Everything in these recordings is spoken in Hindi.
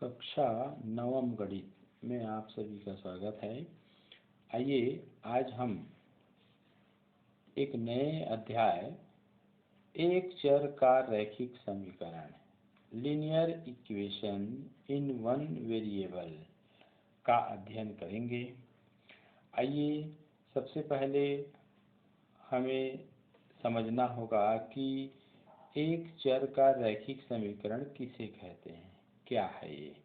कक्षा नवम गणित में आप सभी का स्वागत है। आइए आज हम एक नए अध्याय एक चर का रैखिक समीकरण linear equation in one variable का अध्ययन करेंगे। आइए सबसे पहले हमें समझना होगा कि एक चर का रैखिक समीकरण किसे कहते हैं, क्या है ये,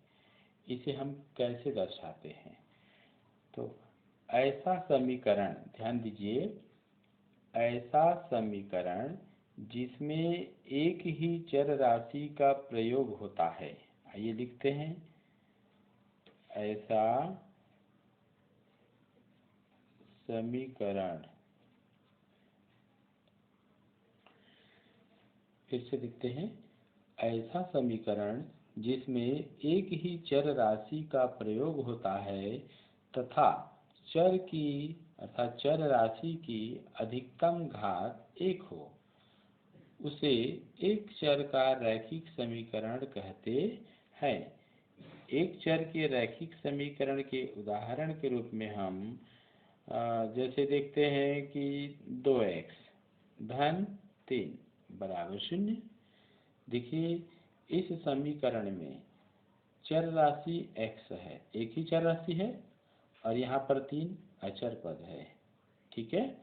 इसे हम कैसे दर्शाते हैं। तो ऐसा समीकरण, ध्यान दीजिए, ऐसा समीकरण जिसमें एक ही चर राशि का प्रयोग होता है। आइए लिखते हैं, ऐसा समीकरण। फिर से लिखते हैं, ऐसा समीकरण जिसमें एक ही चर राशि का प्रयोग होता है तथा चर की अर्थात चर राशि की अधिकतम घात 1 हो, उसे एक चर का रैखिक समीकरण कहते हैं। एक चर के रैखिक समीकरण के उदाहरण के रूप में हम जैसे देखते हैं कि 2x धन 3 बराबर 0। देखिए, इस समीकरण में चर राशि x है, एक ही चर राशि है, और यहाँ पर 3 अचर पद है। ठीक है,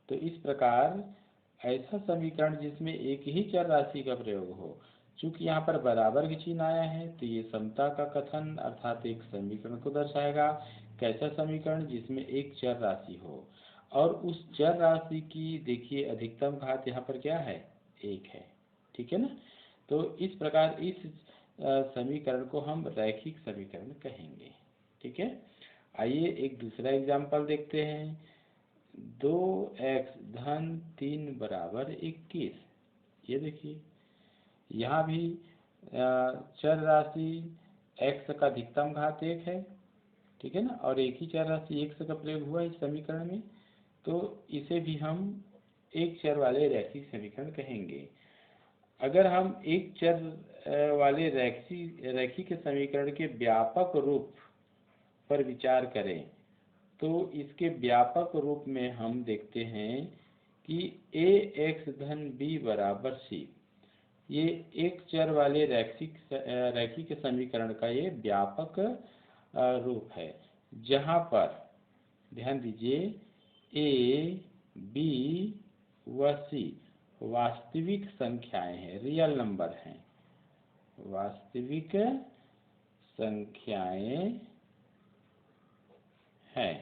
तो इस प्रकार ऐसा समीकरण जिसमें एक ही चर राशि का प्रयोग हो, चूंकि यहाँ पर बराबर के चिन्ह आया है तो ये समता का कथन अर्थात एक समीकरण को दर्शाएगा। कैसा समीकरण? जिसमें एक चर राशि हो और उस चर राशि की देखिए अधिकतम घात यहाँ पर क्या है, 1 है। ठीक है ना। तो इस प्रकार इस समीकरण को हम रैखिक समीकरण कहेंगे। ठीक है, आइए एक दूसरा एग्जाम्पल देखते हैं। 2x धन 3 बराबर 21। ये देखिए, यहाँ भी चर राशि x का अधिकतम घात 1 है। ठीक है ना, और एक ही चर राशि x का प्रयोग हुआ इस समीकरण में, तो इसे भी हम एक चर वाले रैखिक समीकरण कहेंगे। अगर हम एक चर वाले रैखिक समीकरण के व्यापक रूप पर विचार करें तो इसके व्यापक रूप में हम देखते हैं कि ax धन b बराबर c, ये एक चर वाले रैखिक समीकरण का ये व्यापक रूप है, जहाँ पर ध्यान दीजिए a, b व c वास्तविक संख्याएं हैं, रियल नंबर हैं, वास्तविक संख्याएं हैं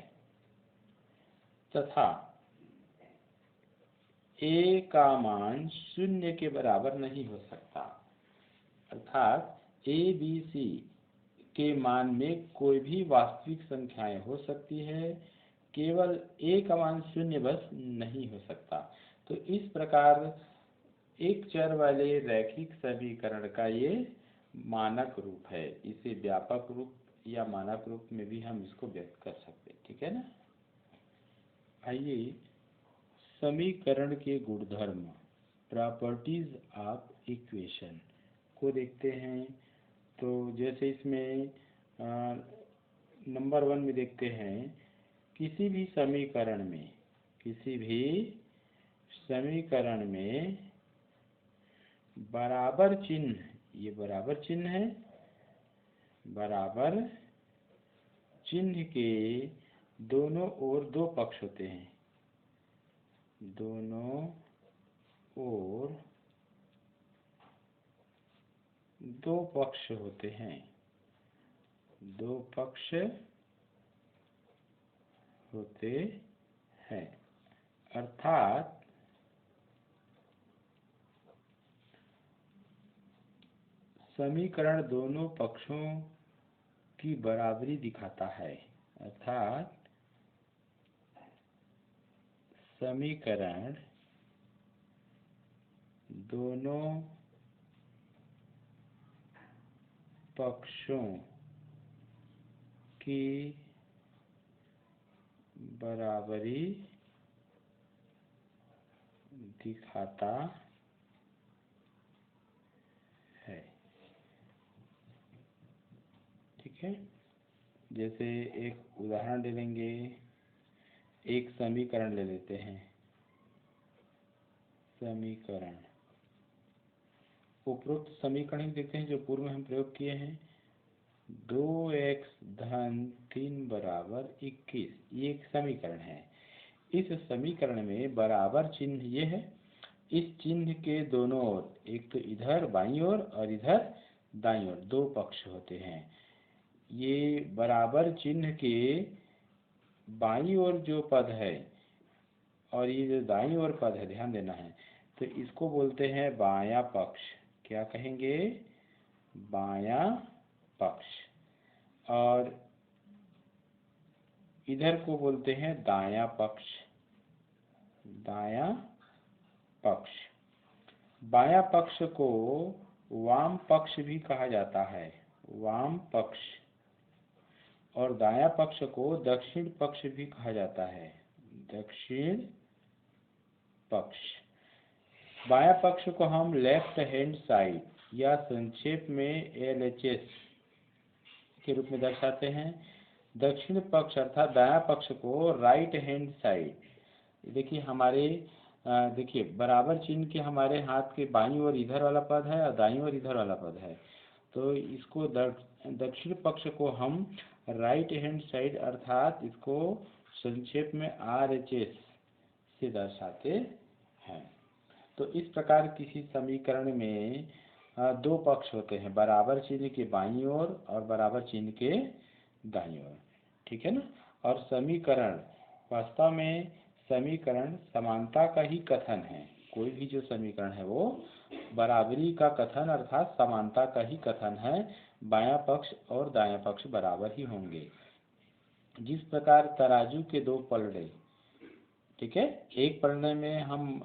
तथा a का मान 0 के बराबर नहीं हो सकता। अर्थात a, b, c के मान में कोई भी वास्तविक संख्याएं हो सकती है, केवल a का मान 0 बस नहीं हो सकता। तो इस प्रकार एक चर वाले रैखिक समीकरण का ये मानक रूप है। इसे व्यापक रूप या मानक रूप में भी हम इसको व्यक्त कर सकते हैं। ठीक है ना। आइए समीकरण के गुणधर्म, प्रॉपर्टीज ऑफ इक्वेशन को देखते हैं। तो जैसे इसमें नंबर 1 में देखते हैं, किसी भी समीकरण में बराबर चिन्ह, ये बराबर चिन्ह है, बराबर चिन्ह के दोनों ओर 2 पक्ष होते हैं, दोनों ओर 2 पक्ष होते हैं, 2 पक्ष होते हैं। अर्थात समीकरण दोनों पक्षों की बराबरी दिखाता है। अर्थात समीकरण दोनों पक्षों की बराबरी दिखाता है। ठीक है। जैसे एक उदाहरण ले लेंगे, एक समीकरण ले लेते हैं। समीकरण, उपरोक्त समीकरण ही देखते हैं जो पूर्व में हम प्रयोग किए हैं। 2x धन 3 बराबर 21, ये एक समीकरण है। इस समीकरण में बराबर चिन्ह ये है। इस चिन्ह के दोनों ओर, एक तो इधर बाईं ओर और इधर दाईं ओर, दो पक्ष होते हैं। ये बराबर चिन्ह के बाईं ओर जो पद है और ये जो दाईं ओर पद है, ध्यान देना है, तो इसको बोलते हैं बायां पक्ष। क्या कहेंगे? बायां पक्ष। और इधर को बोलते हैं दायां पक्ष। दायां पक्ष। बायां पक्ष को वाम पक्ष भी कहा जाता है, वाम पक्ष। और दायां पक्ष को दक्षिण पक्ष भी कहा जाता है, दक्षिण पक्ष। बायां पक्ष को हम लेफ्ट हैंड साइड या संक्षेप में LHS के रूप में दर्शाते हैं। दक्षिण पक्ष अर्थात दायां पक्ष को राइट हैंड साइड। देखिए हमारे देखिए बराबर चिन्ह के हमारे हाथ के बाईं ओर इधर वाला पद है और दाईं ओर इधर वाला पद है, तो इसको दक्षिण पक्ष को हम राइट हैंड साइड अर्थात इसको संक्षेप में RHS से दर्शाते हैं। तो इस प्रकार किसी समीकरण में दो पक्ष होते हैं, बराबर चिन्ह के बाईं ओर और बराबर चिन्ह के दाईं ओर, ठीक है ना। और समीकरण, वास्तव में समीकरण समानता का ही कथन है। कोई भी जो समीकरण है वो बराबरी का कथन अर्थात समानता का ही कथन है। बायां पक्ष और दायां पक्ष बराबर ही होंगे। जिस प्रकार तराजू के दो पलड़े, ठीक है, एक पलड़े में हम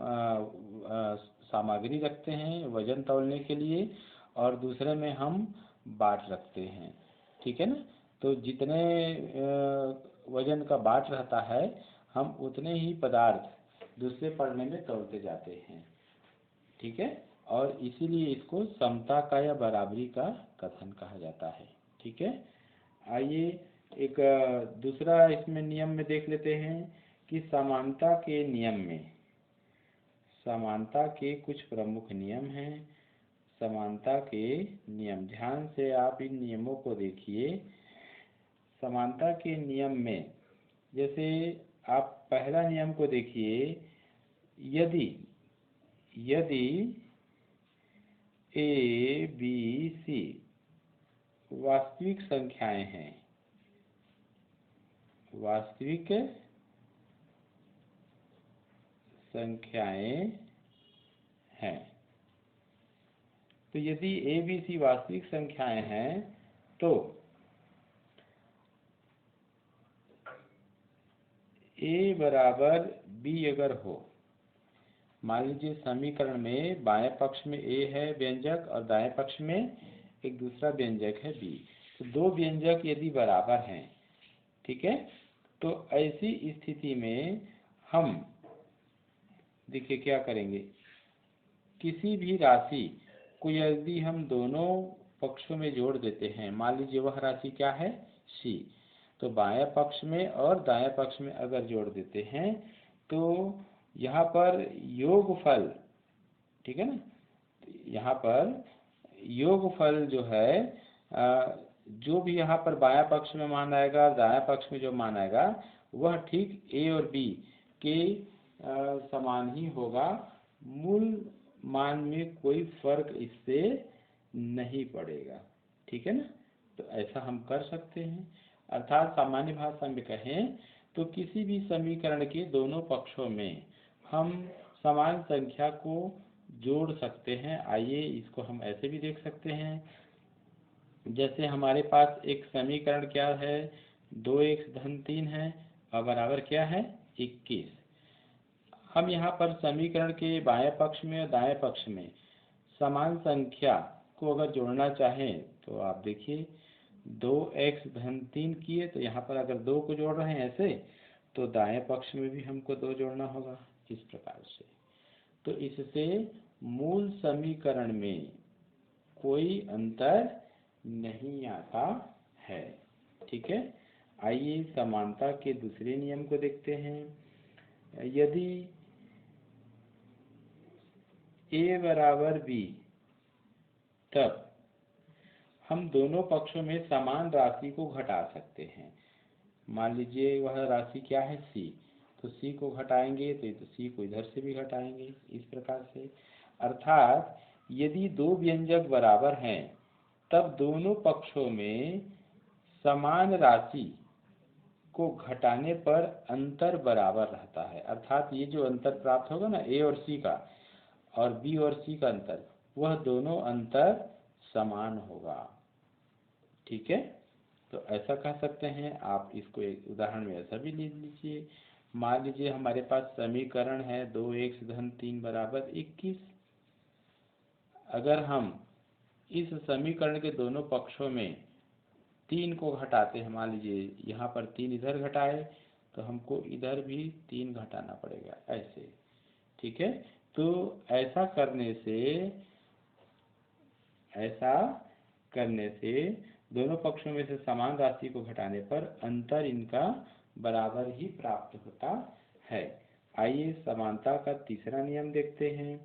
सामग्री रखते हैं वजन तौलने के लिए और दूसरे में हम बाट रखते हैं, ठीक है ना। तो जितने वजन का बाट रहता है हम उतने ही पदार्थ दूसरे पलड़े में तौलते जाते हैं, ठीक है। और इसीलिए इसको समता का या बराबरी का कथन कहा जाता है, ठीक है। आइए एक दूसरा इसमें नियम में देख लेते हैं कि समानता के नियम में, समानता के कुछ प्रमुख नियम हैं। समानता के नियम, ध्यान से आप इन नियमों को देखिए। समानता के नियम में जैसे आप पहला नियम को देखिए, यदि A, B, C वास्तविक संख्याएं हैं, वास्तविक संख्याएं हैं, तो यदि A, B, C वास्तविक संख्याएं हैं तो A बराबर B अगर हो, मान लीजिए समीकरण में बाएं पक्ष में A है व्यंजक और दाएं पक्ष में एक दूसरा व्यंजक है B, तो दो व्यंजक यदि बराबर हैं, ठीक है, तो ऐसी स्थिति में हम देखिए क्या करेंगे। किसी भी राशि को यदि हम दोनों पक्षों में जोड़ देते हैं, मान लीजिए वह राशि क्या है C, तो बाएं पक्ष में और दाएं पक्ष में अगर जोड़ देते हैं तो यहाँ पर योगफल, ठीक है ना, यहाँ पर योगफल जो है जो भी यहाँ पर बायां पक्ष में मान आएगा और दायां पक्ष में जो मान आएगा वह ठीक A और B के समान ही होगा। मूल मान में कोई फर्क इससे नहीं पड़ेगा, ठीक है ना। तो ऐसा हम कर सकते हैं। अर्थात सामान्य भाषा में कहें तो किसी भी समीकरण के दोनों पक्षों में हम समान संख्या को जोड़ सकते हैं। आइए इसको हम ऐसे भी देख सकते हैं, जैसे हमारे पास एक समीकरण क्या है, 2x धन 3 है और बराबर क्या है 21। हम यहाँ पर समीकरण के बाएं पक्ष में और दाएं पक्ष में समान संख्या को अगर जोड़ना चाहें तो आप देखिए 2x धन 3 किए, तो यहाँ पर अगर 2 को जोड़ रहे हैं ऐसे, तो दाएं पक्ष में भी हमको 2 जोड़ना होगा इस प्रकार से। तो इससे मूल समीकरण में कोई अंतर नहीं आता है। ठीक है, आइए समानता के दूसरे नियम को देखते हैं। यदि a बराबर b, तब हम दोनों पक्षों में समान राशि को घटा सकते हैं। मान लीजिए वह राशि क्या है, c, तो c को घटाएंगे तो c को इधर से भी घटाएंगे, इस प्रकार से। अर्थात यदि दो व्यंजक बराबर हैं तब दोनों पक्षों में समान राशि को घटाने पर अंतर बराबर रहता है। अर्थात ये जो अंतर प्राप्त होगा ना, a और c का और b और c का अंतर, वह दोनों अंतर समान होगा। ठीक है, तो ऐसा कह सकते हैं। आप इसको एक उदाहरण में ऐसा भी ले लीजिए। मान लीजिए हमारे पास समीकरण है 2x धन 3 बराबर 21। अगर हम इस समीकरण के दोनों पक्षों में 3 को घटाते हैं, मान लीजिए यहाँ पर 3 इधर घटाए तो हमको इधर भी 3 घटाना पड़ेगा, ऐसे। ठीक है, तो ऐसा करने से दोनों पक्षों में से समान राशि को घटाने पर अंतर इनका बराबर ही प्राप्त होता है। आइए समानता का तीसरा नियम देखते हैं।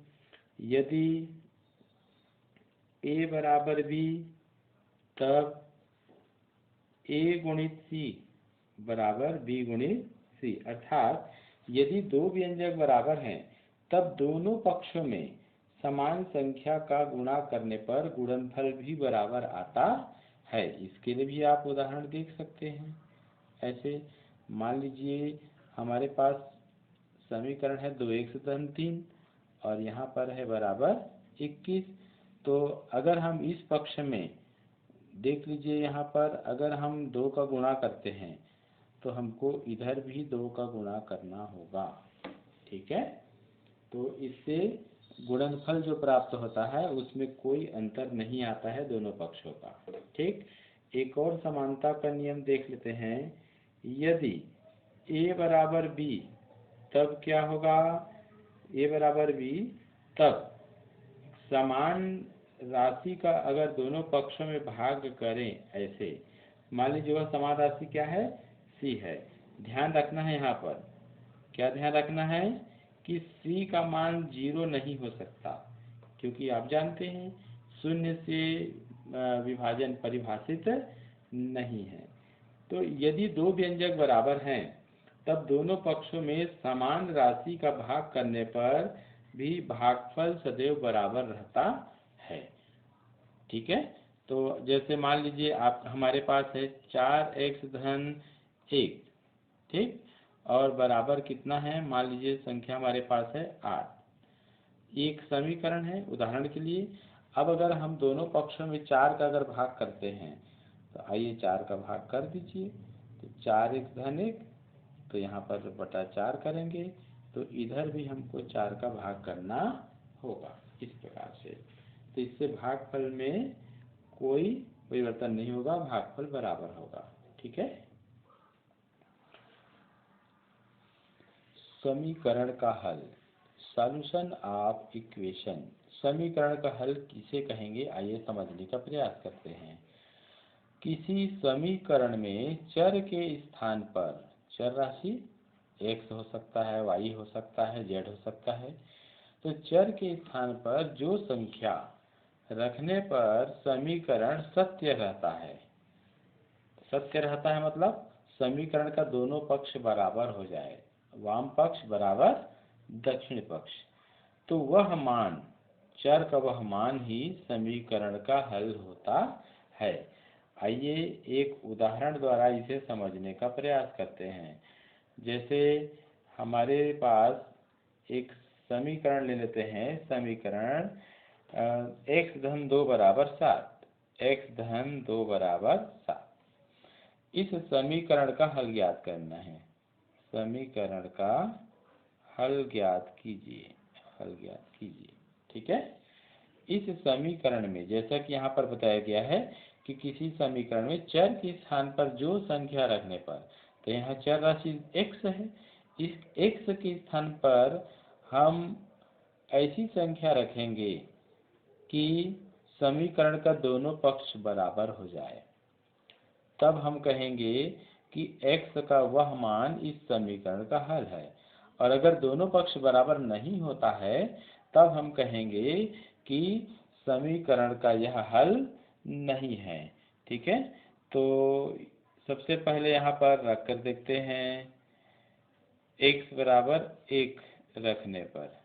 यदि a बराबर b, तब a गुणित c बराबर b गुणित c। अर्थात यदि दो व्यंजक बराबर हैं तब दोनों पक्षों में समान संख्या का गुणा करने पर गुणनफल भी बराबर आता है। इसके लिए भी आप उदाहरण देख सकते हैं। ऐसे मान लीजिए हमारे पास समीकरण है 2x धन 3 और यहाँ पर है बराबर 21। तो अगर हम इस पक्ष में देख लीजिए, यहाँ पर अगर हम 2 का गुणा करते हैं तो हमको इधर भी 2 का गुणा करना होगा। ठीक है, तो इससे गुणनफल जो प्राप्त होता है उसमें कोई अंतर नहीं आता है दोनों पक्षों का। ठीक, एक और समानता का नियम देख लेते हैं। यदि a बराबर b, तब क्या होगा, a बराबर b, तब समान राशि का अगर दोनों पक्षों में भाग करें, ऐसे मान लीजिए वह समान राशि क्या है, c है। ध्यान रखना है, यहाँ पर क्या ध्यान रखना है कि c का मान 0 नहीं हो सकता, क्योंकि आप जानते हैं शून्य से विभाजन परिभाषित नहीं है। तो यदि दो व्यंजक बराबर हैं तब दोनों पक्षों में समान राशि का भाग करने पर भी भागफल सदैव बराबर रहता है। ठीक है, तो जैसे मान लीजिए आप हमारे पास है 4x धन 1, ठीक, और बराबर कितना है, मान लीजिए संख्या हमारे पास है 8। एक समीकरण है उदाहरण के लिए। अब अगर हम दोनों पक्षों में 4 का अगर भाग करते हैं तो आइए 4 का भाग कर दीजिए। तो 4x धन 1, तो यहाँ पर बटा 4 करेंगे, तो इधर भी हमको 4 का भाग करना होगा, इस प्रकार से। तो इससे भागफल में कोई परिवर्तन नहीं होगा, भागफल बराबर होगा। ठीक है, समीकरण का हल, सॉल्यूशन ऑफ इक्वेशन। समीकरण का हल किसे कहेंगे, आइए समझने का प्रयास करते हैं। किसी समीकरण में चर के स्थान पर, चर राशि x हो सकता है, y हो सकता है, z हो सकता है, तो चर के स्थान पर जो संख्या रखने पर समीकरण सत्य रहता है। सत्य रहता है मतलब समीकरण का दोनों पक्ष बराबर हो जाए, वाम पक्ष बराबर दक्षिण पक्ष, तो वह मान, चर का वह मान ही समीकरण का हल होता है। आइए एक उदाहरण द्वारा इसे समझने का प्रयास करते हैं। जैसे हमारे पास एक समीकरण ले लेते हैं, समीकरण x धन 2 बराबर 7, x धन 2 बराबर 7। इस समीकरण का हल ज्ञात करना है। समीकरण का हल ज्ञात कीजिए, हल ज्ञात कीजिए। ठीक है, इस समीकरण में जैसा कि यहाँ पर बताया गया है कि किसी समीकरण में चर के स्थान पर जो संख्या रखने पर, तो यहाँ चर राशि x है, इस x के स्थान पर हम ऐसी संख्या रखेंगे कि समीकरण का दोनों पक्ष बराबर हो जाए। तब हम कहेंगे कि x का वह मान इस समीकरण का हल है। और अगर दोनों पक्ष बराबर नहीं होता है तब हम कहेंगे कि समीकरण का यह हल नहीं है। ठीक है, तो सबसे पहले यहाँ पर रख कर देखते हैं। x बराबर 1 रखने पर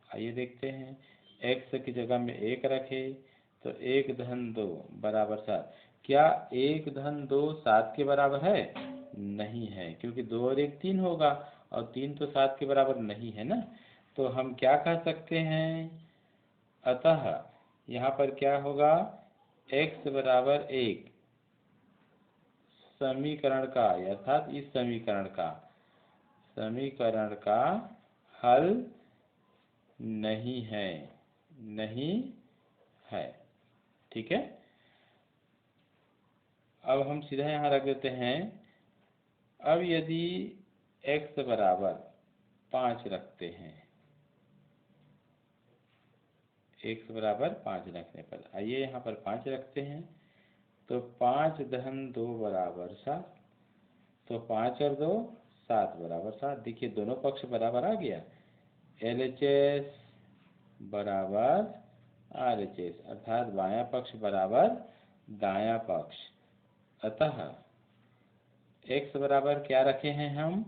आइए देखते हैं, x की जगह में 1 रखे तो 1 धन 2 बराबर 7। क्या 1 धन 2 7 के बराबर है? नहीं है, क्योंकि 2 और 1 3 होगा और 3 तो 7 के बराबर नहीं है ना। तो हम क्या कह सकते हैं, अतः यहाँ पर क्या होगा, x बराबर 1 समीकरण का अर्थात इस समीकरण का हल नहीं है, नहीं है। ठीक है, अब हम सीधा यहाँ रख देते हैं। अब यदि x बराबर 5 रखते हैं, x बराबर 5 रखने पर आइए यहाँ पर 5 रखते हैं तो 5 धन 2 बराबर 7। तो 5 और 2 7 बराबर 7। देखिए दोनों पक्ष बराबर आ गया। LHS बराबर RHS अर्थात बायां पक्ष बराबर दायां पक्ष। अतः x बराबर क्या रखे हैं हम,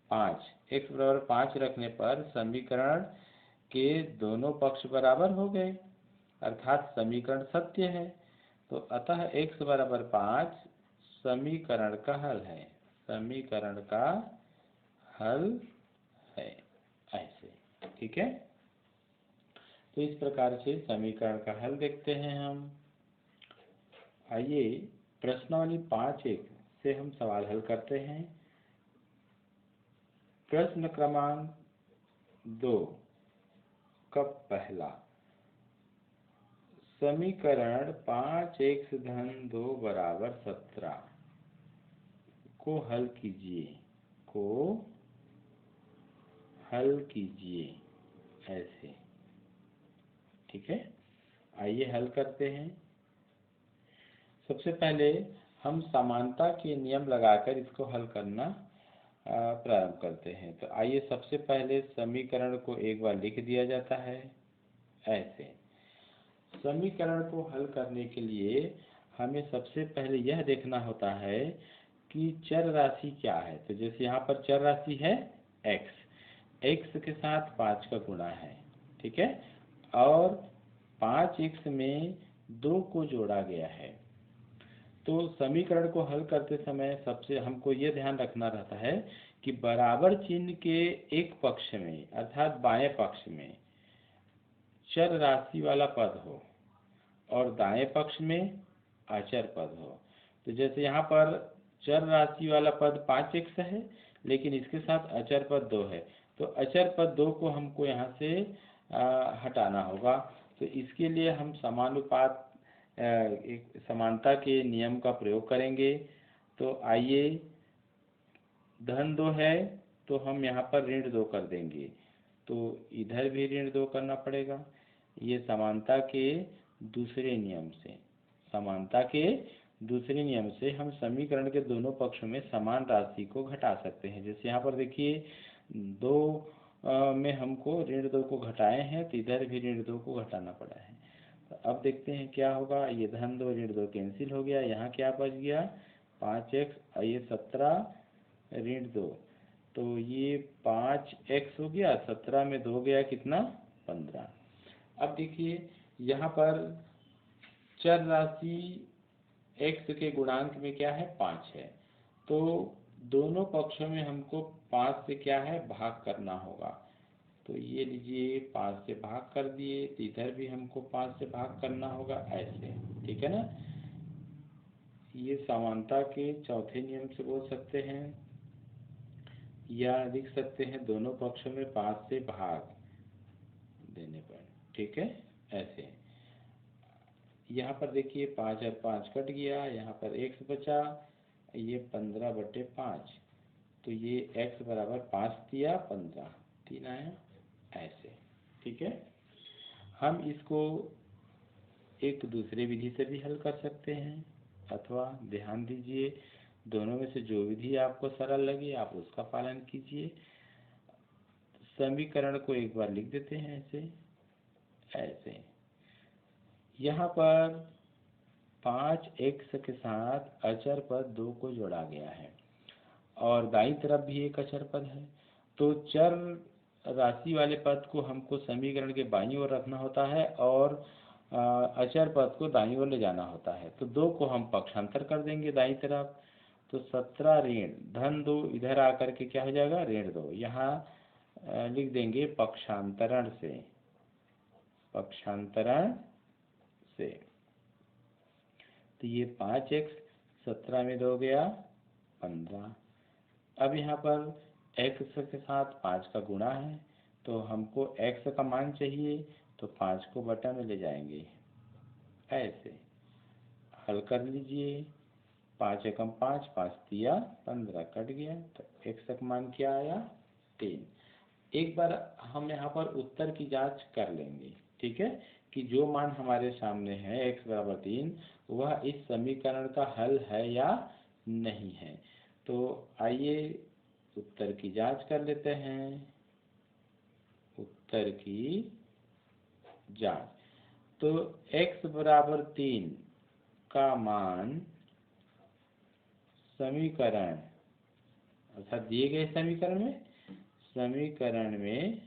5। x बराबर 5 रखने पर समीकरण के दोनों पक्ष बराबर हो गए अर्थात समीकरण सत्य है। तो अतः x बराबर 5 समीकरण का हल है, समीकरण का हल है, ऐसे। ठीक है, तो इस प्रकार से समीकरण का हल देखते हैं हम। आइए प्रश्नावली 5.1 से हम सवाल हल करते हैं। प्रश्न क्रमांक 2 का पहला, समीकरण 5x धन 2 बराबर 17 को हल कीजिए ऐसे। ठीक है, आइए हल करते हैं। सबसे पहले हम समानता के नियम लगाकर इसको हल करना प्रारंभ करते हैं। तो आइए सबसे पहले समीकरण को एक बार लिख दिया जाता है ऐसे। समीकरण को हल करने के लिए हमें सबसे पहले यह देखना होता है कि चर राशि क्या है। तो जैसे यहाँ पर चर राशि है x के साथ 5 का गुणा है। ठीक है, और 5x में 2 को जोड़ा गया है। तो समीकरण को हल करते समय सबसे हमको ये ध्यान रखना रहता है कि बराबर चिन्ह के एक पक्ष में अर्थात बाएं पक्ष में चर राशि वाला पद हो और दाएं पक्ष में अचर पद हो। तो जैसे यहाँ पर चर राशि वाला पद 5x है लेकिन इसके साथ अचर पद 2 है, तो अचर पद 2 को हमको यहाँ से हटाना होगा। तो इसके लिए हम समानुपात एक समानता के नियम का प्रयोग करेंगे। तो आइए धन 2 है तो हम यहाँ पर ऋण 2 कर देंगे, तो इधर भी ऋण 2 करना पड़ेगा। ये समानता के दूसरे नियम से हम समीकरण के दोनों पक्षों में समान राशि को घटा सकते हैं। जैसे यहाँ पर देखिए 2 में हमको ऋण 2 को घटाए हैं तो इधर भी ऋण 2 को घटाना पड़ा है। तो अब देखते हैं क्या होगा। ये धन 2 ऋण 2 कैंसिल हो गया, यहाँ क्या बच गया 5x, ये 17 ऋण 2, तो ये 5x हो गया, 17 में 2 गया कितना 15। अब देखिए यहाँ पर चर राशि x के गुणांक में क्या है 5 है, तो दोनों पक्षों में हमको 5 से क्या है भाग करना होगा। तो ये लीजिए 5 से भाग कर दिए, तो इधर भी हमको 5 से भाग करना होगा ऐसे। ठीक है ना, ये समानता के चौथे नियम से बोल सकते हैं या लिख सकते हैं दोनों पक्षों में 5 से भाग देने पर। ठीक है, ऐसे। यहाँ पर देखिए 5 और 5 कट गया, यहाँ पर x बचा, ये 15/5, तो ये x बराबर 5 दिया 15 3 आया ऐसे। ठीक है, हम इसको एक दूसरे विधि से भी हल कर सकते हैं, अथवा ध्यान दीजिए दोनों में से जो विधि आपको सरल लगे आप उसका पालन कीजिए। समीकरण को एक बार लिख देते हैं ऐसे ऐसे। यहाँ पर 5x के साथ अचर पद 2 को जोड़ा गया है और दाईं तरफ भी एक अचर पद है। तो चर राशि वाले पद को हमको समीकरण के बाईं ओर रखना होता है और अचर पद को दाईं ओर ले जाना होता है। तो 2 को हम पक्षांतर कर देंगे दाईं तरफ, तो 17 ऋण धन 2 इधर आकर के क्या हो जाएगा, ऋण 2। यहाँ लिख देंगे पक्षांतरण से, पक्षांतरण से। तो ये 5x 17 में 2 गया 15। अब यहाँ पर x के साथ 5 का गुणा है, तो हमको x का मान चाहिए, तो 5 को बटा में ले जाएंगे ऐसे। हल कर लीजिए, 5 एकम 5, 5 तिया 15 कट गया, तो x का मान क्या आया 3। एक बार हम यहाँ पर उत्तर की जांच कर लेंगे, ठीक है, कि जो मान हमारे सामने है x बराबर 3 वह इस समीकरण का हल है या नहीं है। तो आइए उत्तर की जांच कर लेते हैं। उत्तर की जांच, तो x बराबर 3 का मान समीकरण अर्थात दिए गए समीकरण में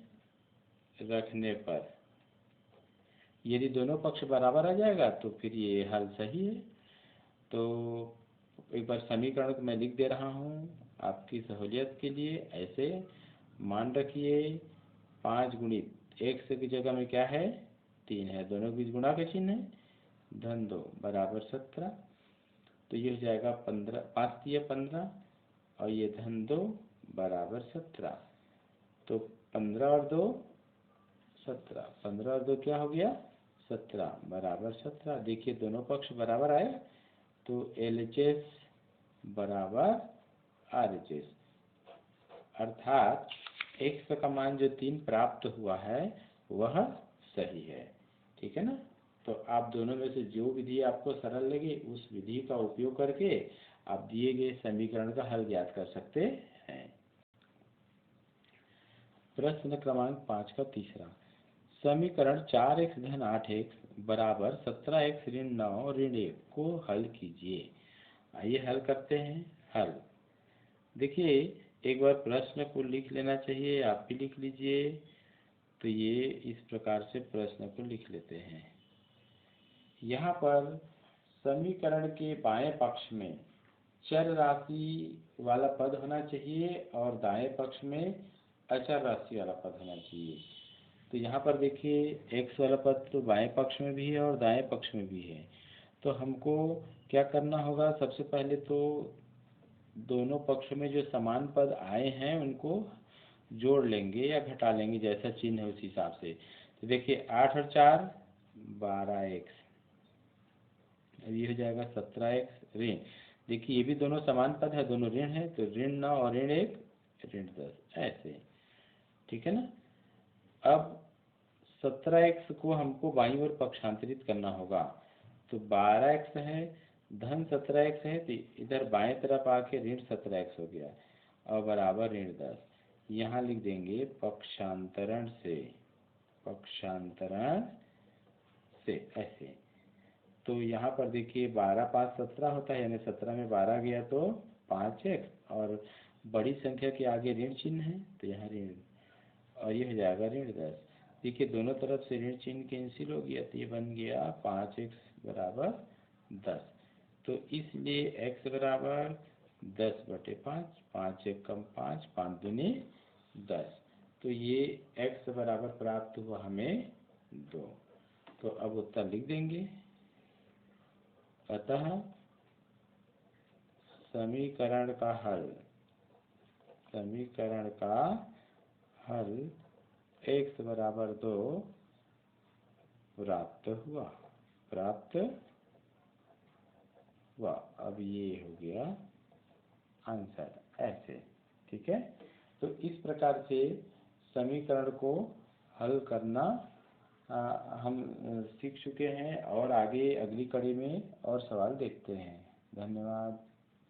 रखने पर यदि दोनों पक्ष बराबर आ जाएगा तो फिर ये हल सही है। तो एक बार समीकरण को मैं लिख दे रहा हूँ आपकी सहूलियत के लिए ऐसे। मान रखिए 5 गुणित x की जगह में क्या है 3 है, दोनों के बीच गुणा का चिन्ह है, धन 2 बराबर 17। तो ये हो जाएगा 15, 5 तिया 15 और ये धन 2 बराबर 17। तो 15 और 2 17, 15 और 2 क्या हो गया 17 बराबर 17। देखिए दोनों पक्ष बराबर आए, तो LHS बराबर RHS, अर्थात x का मान जो 3 प्राप्त हुआ है वह सही है, ठीक है ना। तो आप दोनों में से जो विधि आपको सरल लगे उस विधि का उपयोग करके आप दिए गए समीकरण का हल ज्ञात कर सकते हैं। प्रश्न क्रमांक 5 का तीसरा, समीकरण 4x धन 8x बराबर 17x ऋण 9 ऋण 1 को हल कीजिए। आइए हल करते हैं। हल देखिए, एक बार प्रश्न को लिख लेना चाहिए, आप भी लिख लीजिए। तो ये इस प्रकार से प्रश्न को लिख लेते हैं। यहाँ पर समीकरण के बाएं पक्ष में चर राशि वाला पद होना चाहिए और दाएं पक्ष में अचर राशि वाला पद होना चाहिए। तो यहाँ पर देखिए x वाला पद तो बाएं पक्ष में भी है और दाएं पक्ष में भी है। तो हमको क्या करना होगा, सबसे पहले तो दोनों पक्षों में जो समान पद आए हैं उनको जोड़ लेंगे या घटा लेंगे, जैसा चिन्ह है उस हिसाब से। तो देखिए 8 और 4 12x, अब ये हो जाएगा 17x ऋण। देखिए ये भी दोनों समान पद है, दोनों ऋण है, तो ऋण 9 और ऋण 1 ऋण 10 ऐसे, ठीक है ना। अब 17x को हमको बाईं ओर पक्षांतरित करना होगा, तो 12x है धन 17x है, तो इधर बाएं तरफ आके ऋण 17x हो गया और बराबर ऋण 10। यहाँ लिख देंगे पक्षांतरण से, पक्षांतरण से ऐसे। तो यहाँ पर देखिए 12 5 17 होता है, यानी 17 में 12 गया तो 5x और बड़ी संख्या के आगे ऋण चिन्ह है तो यहाँ ऋण, और ये हो जाएगा ऋण 10। देखिए दोनों तरफ से ऋण चिन्ह कैंसिल हो गया, तो ये बन गया 5x बराबर 10। तो इसलिए x बराबर 10/5, 5 एकम 5, 5 दूनी 10। तो ये x बराबर प्राप्त हुआ हमें 2। तो अब उत्तर लिख देंगे। अतः समीकरण का हल, समीकरण का हल x बराबर 2 प्राप्त हुआ, प्राप्त हुआ। अब ये हो गया आंसर ऐसे, ठीक है। तो इस प्रकार से समीकरण को हल करना हम सीख चुके हैं और आगे अगली कड़ी में और सवाल देखते हैं। धन्यवाद।